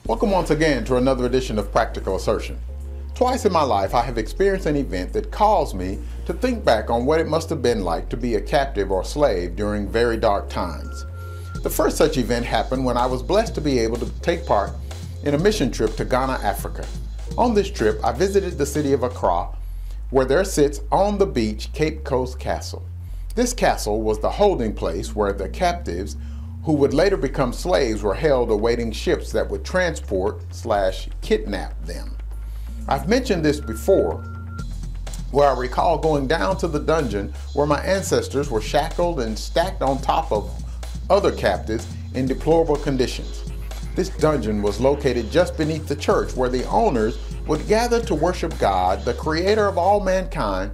Welcome once again to another edition of Practical Assertion. Twice in my life I have experienced an event that caused me to think back on what it must have been like to be a captive or slave during very dark times. The first such event happened when I was blessed to be able to take part in a mission trip to Ghana, Africa. On this trip I visited the city of Accra, where there sits on the beach Cape Coast Castle. This castle was the holding place where the captives who would later become slaves were held awaiting ships that would transport/kidnap them. I've mentioned this before, where I recall going down to the dungeon where my ancestors were shackled and stacked on top of other captives in deplorable conditions. This dungeon was located just beneath the church where the owners would gather to worship God, the creator of all mankind,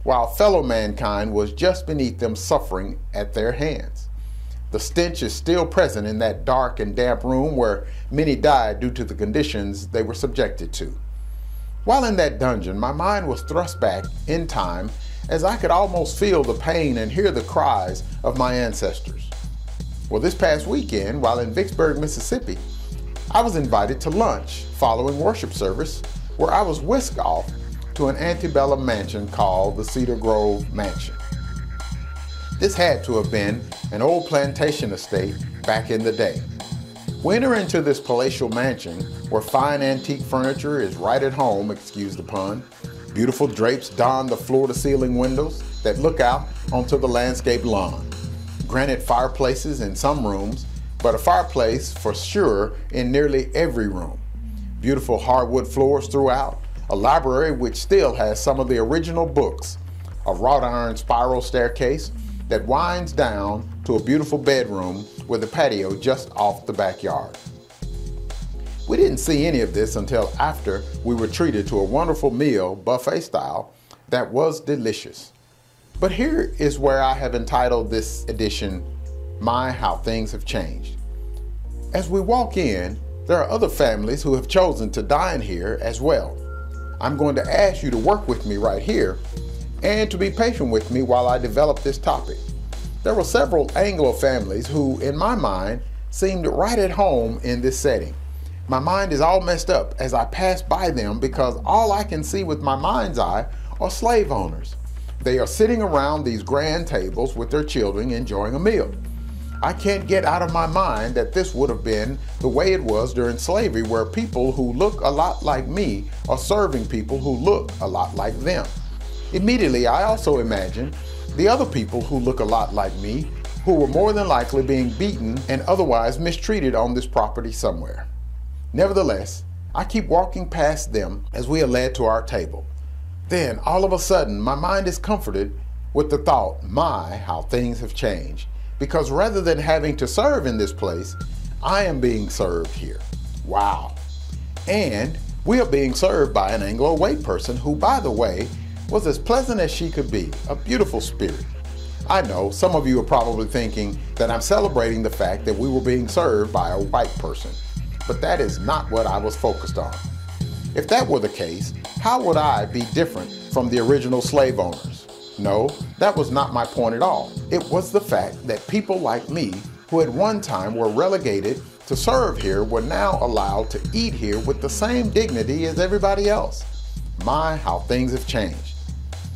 while fellow mankind was just beneath them suffering at their hands. The stench is still present in that dark and damp room where many died due to the conditions they were subjected to. While in that dungeon, my mind was thrust back in time as I could almost feel the pain and hear the cries of my ancestors. Well, this past weekend, while in Vicksburg, Mississippi, I was invited to lunch following worship service, where I was whisked off to an antebellum mansion called the Cedar Grove Mansion. This had to have been an old plantation estate back in the day. We enter into this palatial mansion where fine antique furniture is right at home, excuse the pun. Beautiful drapes don the floor-to-ceiling windows that look out onto the landscaped lawn. Granite fireplaces in some rooms, but a fireplace for sure in nearly every room. Beautiful hardwood floors throughout, a library which still has some of the original books, a wrought iron spiral staircase that winds down to a beautiful bedroom with a patio just off the backyard. We didn't see any of this until after we were treated to a wonderful meal, buffet style, that was delicious. But here is where I have entitled this edition, My How Things Have Changed. As we walk in, there are other families who have chosen to dine here as well. I'm going to ask you to work with me right here and to be patient with me while I develop this topic. There were several Anglo families who, in my mind, seemed right at home in this setting. My mind is all messed up as I pass by them because all I can see with my mind's eye are slave owners. They are sitting around these grand tables with their children enjoying a meal. I can't get out of my mind that this would have been the way it was during slavery, where people who look a lot like me are serving people who look a lot like them. Immediately, I also imagine the other people who look a lot like me, who were more than likely being beaten and otherwise mistreated on this property somewhere. Nevertheless, I keep walking past them as we are led to our table. Then, all of a sudden, my mind is comforted with the thought, my, how things have changed. Because rather than having to serve in this place, I am being served here. Wow. And we are being served by an Anglo white person who, by the way, was as pleasant as she could be, a beautiful spirit. I know some of you are probably thinking that I'm celebrating the fact that we were being served by a white person, but that is not what I was focused on. If that were the case, how would I be different from the original slave owners? No, that was not my point at all. It was the fact that people like me, who at one time were relegated to serve here, were now allowed to eat here with the same dignity as everybody else. My, how things have changed.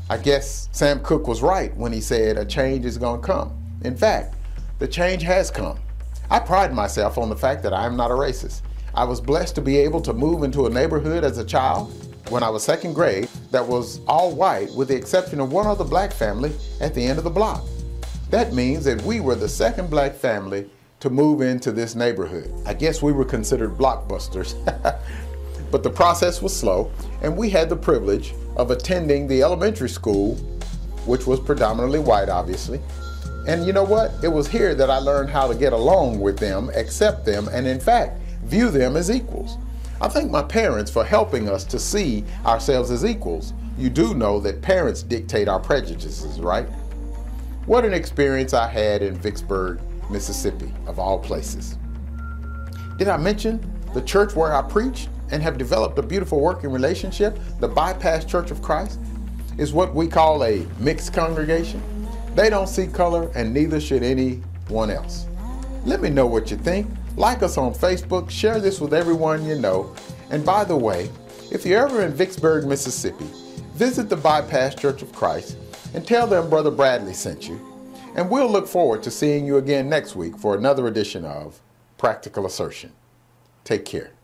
I guess Sam Cooke was right when he said a change is going to come. In fact, the change has come. I pride myself on the fact that I am not a racist. I was blessed to be able to move into a neighborhood as a child when I was second grade that was all white with the exception of one other black family at the end of the block. That means that we were the second black family to move into this neighborhood. I guess we were considered blockbusters. But the process was slow, and we had the privilege of attending the elementary school, which was predominantly white, obviously. And you know what? It was here that I learned how to get along with them, accept them, and in fact, view them as equals. I thank my parents for helping us to see ourselves as equals. You do know that parents dictate our prejudices, right? What an experience I had in Vicksburg, Mississippi, of all places. Did I mention the church where I preached and have developed a beautiful working relationship? The Bypass Church of Christ is what we call a mixed congregation. They don't see color, and neither should anyone else. Let me know what you think. Like us on Facebook, share this with everyone you know. And by the way, if you're ever in Vicksburg, Mississippi, visit the Bypass Church of Christ and tell them Brother Bradley sent you. And we'll look forward to seeing you again next week for another edition of Practical Assertion. Take care.